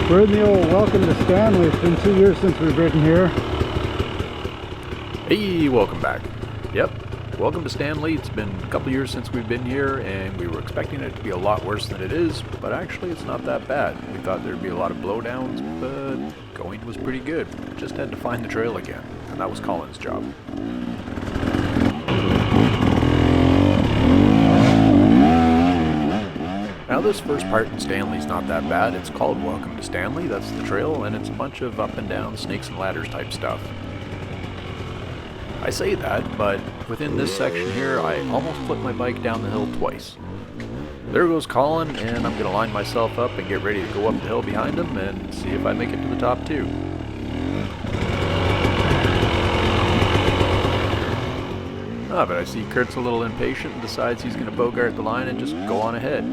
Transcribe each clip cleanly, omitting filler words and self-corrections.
We're in the old welcome to Stanley. It's been 2 years since we've ridden here. Hey, welcome back. Yep, welcome to Stanley. It's been a couple years since we've been here, and we were expecting it to be a lot worse than it is, but actually it's not that bad. We thought there'd be a lot of blowdowns, but going was pretty good. Just had to find the trail again, and that was Colin's job. Now this first part in Stanley's not that bad. It's called Welcome to Stanley, that's the trail, and it's a bunch of up and down, snakes and ladders type stuff. I say that, but within this section here, I almost flipped my bike down the hill twice. There goes Colin, and I'm going to line myself up and get ready to go up the hill behind him and see if I make it to the top too. Ah, but I see Kurt's a little impatient and decides he's going to bogart the line and just go on ahead.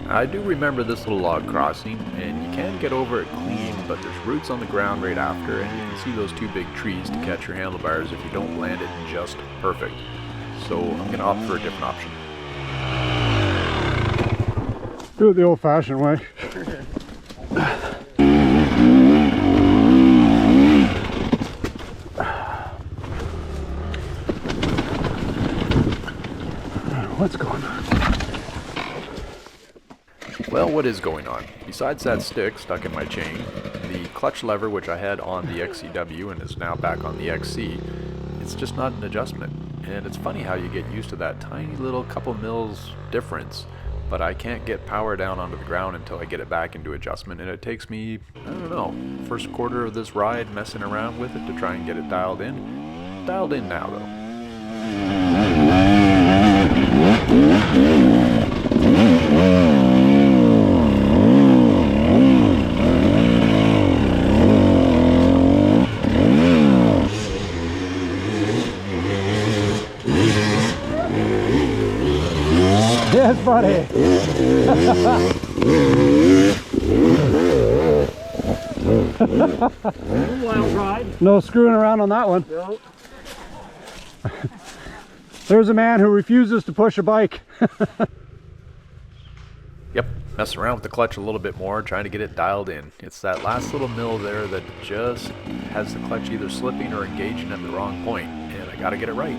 I do remember this little log crossing, and you can get over it clean, but there's roots on the ground right after, and you can see those two big trees to catch your handlebars if you don't land it just perfect. So I'm going to opt for a different option. Do it the old-fashioned way. What's going on? Well, what is going on? Besides that stick stuck in my chain, the clutch lever which I had on the XCW and is now back on the XC, it's just not an adjustment. And it's funny how you get used to that tiny little couple mils difference, but I can't get power down onto the ground until I get it back into adjustment, and it takes me, I don't know, first quarter of this ride messing around with it to try and get it dialed in. Dialed in now though. Yes, buddy. Wild ride. No screwing around on that one. No. There's a man who refuses to push a bike. Yep, messing around with the clutch a little bit more, trying to get it dialed in. It's that last little mill there that just has the clutch either slipping or engaging at the wrong point, and I gotta get it right.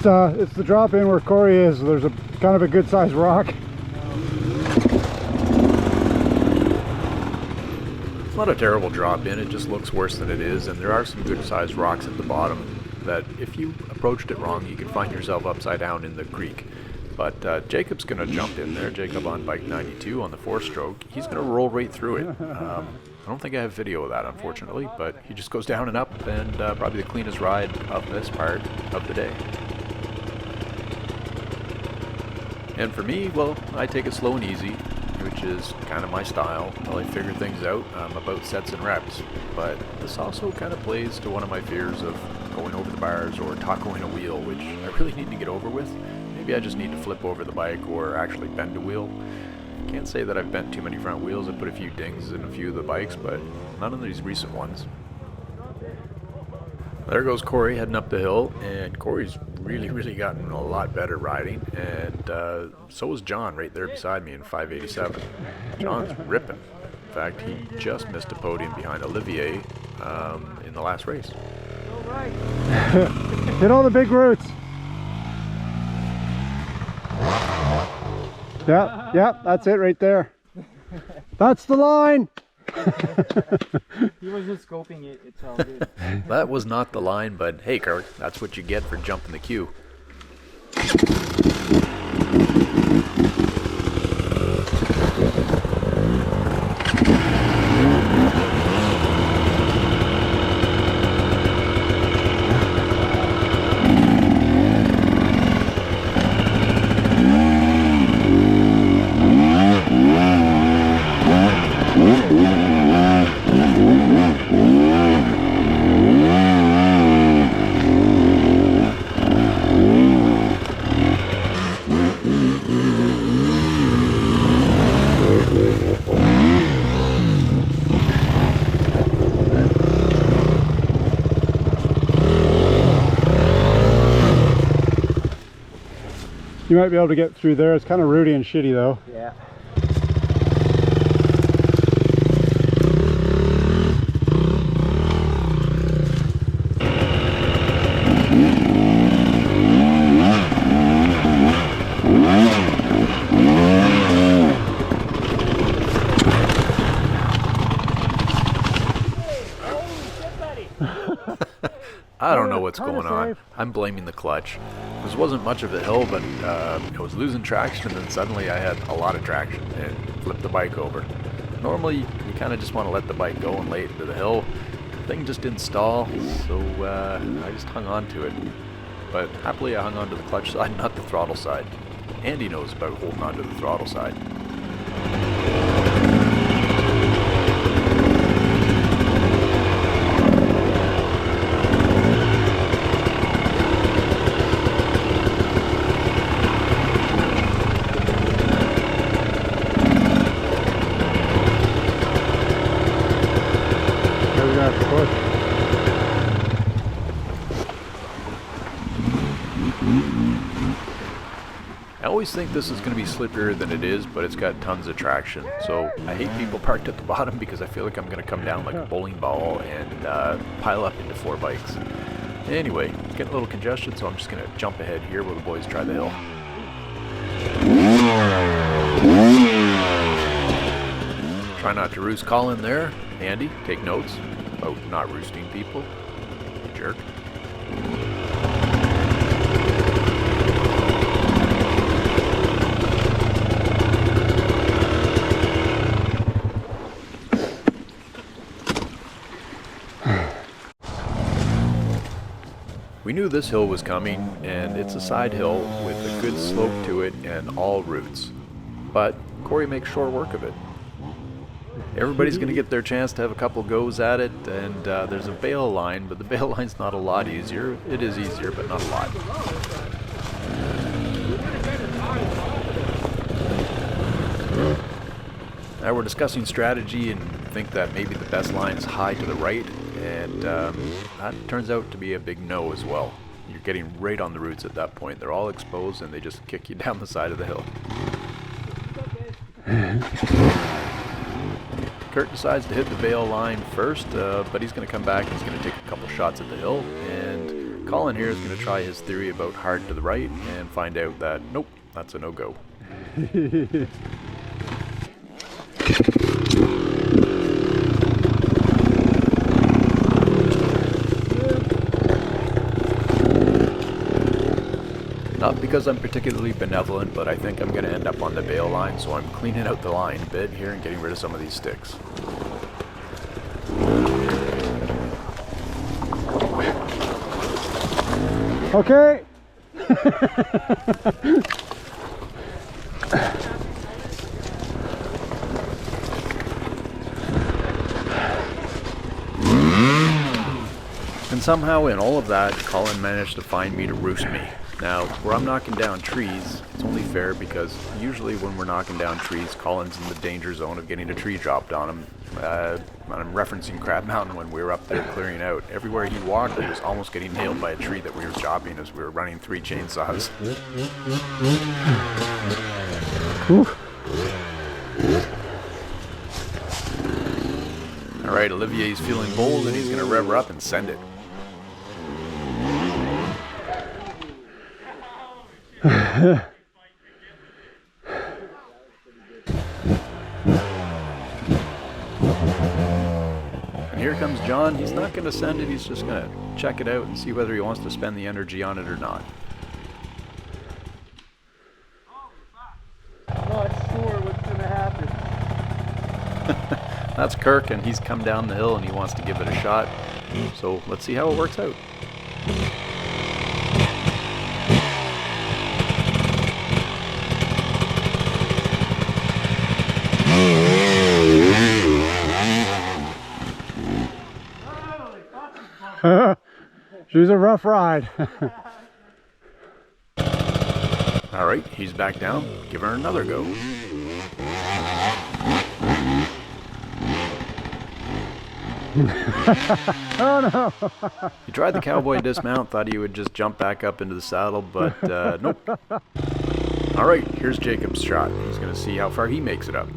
It's the drop in where Corey is. There's a kind of a good sized rock. It's not a terrible drop in, it just looks worse than it is, and there are some good sized rocks at the bottom that if you approached it wrong you could find yourself upside down in the creek. But Jacob's going to jump in there. Jacob on bike 92 on the 4-stroke. He's going to roll right through it. I don't think I have video of that, unfortunately, but he just goes down and up, and probably the cleanest ride of this part of the day. And for me, well, I take it slow and easy, which is kind of my style. While I figure things out, I'm about sets and reps. But this also kind of plays to one of my fears of going over the bars or tacoing a wheel, which I really need to get over with. Maybe I just need to flip over the bike or actually bend a wheel. Can't say that I've bent too many front wheels. I put a few dings in a few of the bikes, but none of these recent ones. There goes Corey heading up the hill, and Corey's really gotten a lot better riding, and so is John right there beside me in 587. John's ripping. In fact, he just missed a podium behind Olivier in the last race. Hit all the big roots. Yeah, that's it right there. That's the line. He was just scoping it, it's all good. That was not the line, but hey, Kurt, that's what you get for jumping the queue. You might be able to get through there. It's kind of rooty and shitty though. Yeah. I don't know what's going on. I'm blaming the clutch. This wasn't much of a hill, but it was losing traction, and then suddenly I had a lot of traction and flipped the bike over. Normally, you kind of just want to let the bike go and lay it into the hill. The thing just didn't stall, so I just hung on to it. But happily, I hung on to the clutch side, not the throttle side. Andy knows about holding on to the throttle side. I always think this is going to be slippier than it is, but it's got tons of traction. So I hate people parked at the bottom because I feel like I'm going to come down like a bowling ball and pile up into 4 bikes. Anyway, it's getting a little congestion, so I'm just going to jump ahead here while the boys try the hill. Try not to roost Colin there. Andy, take notes about not roosting people. You jerk. We knew this hill was coming, and it's a side hill with a good slope to it and all roots. But Corey makes short work of it. Everybody's going to get their chance to have a couple goes at it, and there's a bail line, but the bail line's not a lot easier. It is easier, but not a lot. Now we're discussing strategy and think that maybe the best line is high to the right, and that turns out to be a big no as well. You're getting right on the roots at that point. They're all exposed and they just kick you down the side of the hill. Kurt decides to hit the bail line first, but he's going to come back and he's going to take a couple shots at the hill, and Colin here is going to try his theory about hard to the right and find out that nope, that's a no-go. Not because I'm particularly benevolent, but I think I'm going to end up on the bail line, so I'm cleaning out the line a bit here and getting rid of some of these sticks. Okay. And somehow in all of that, Colin managed to find me to roost me. Now, where I'm knocking down trees, it's only fair because usually when we're knocking down trees, Colin's in the danger zone of getting a tree dropped on him. I'm referencing Crab Mountain when we were up there clearing out. Everywhere he walked, he was almost getting nailed by a tree that we were chopping as we were running 3 chainsaws. Alright, Olivier's feeling bold and he's going to rev her up and send it. And here comes John. He's not going to send it, he's just going to check it out and see whether he wants to spend the energy on it or not. I'm not sure what's going to happen. That's Kirk, and he's come down the hill and he wants to give it a shot. So let's see how it works out. She was a rough ride. Alright, he's back down. Give her another go. Oh no! He tried the cowboy dismount, thought he would just jump back up into the saddle, but nope. Alright, here's Jacob's shot. He's going to see how far he makes it up.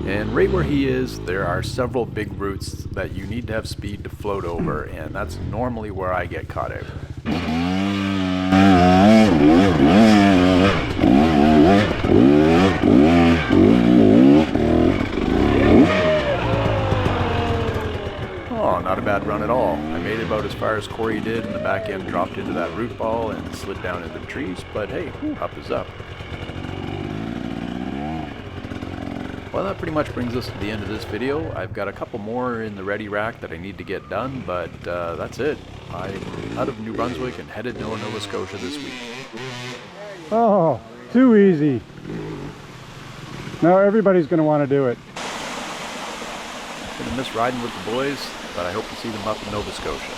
And right where he is, there are several big roots that you need to have speed to float over, and that's normally where I get caught out. Oh, not a bad run at all. I made it about as far as Corey did, and the back end dropped into that root ball and slid down into the trees, but hey, up is up. Well, that pretty much brings us to the end of this video. I've got a couple more in the ready rack that I need to get done, but that's it. I'm out of New Brunswick and headed to Nova Scotia this week. Oh, too easy. Now everybody's going to want to do it. Gonna miss riding with the boys, but I hope to see them up in Nova Scotia.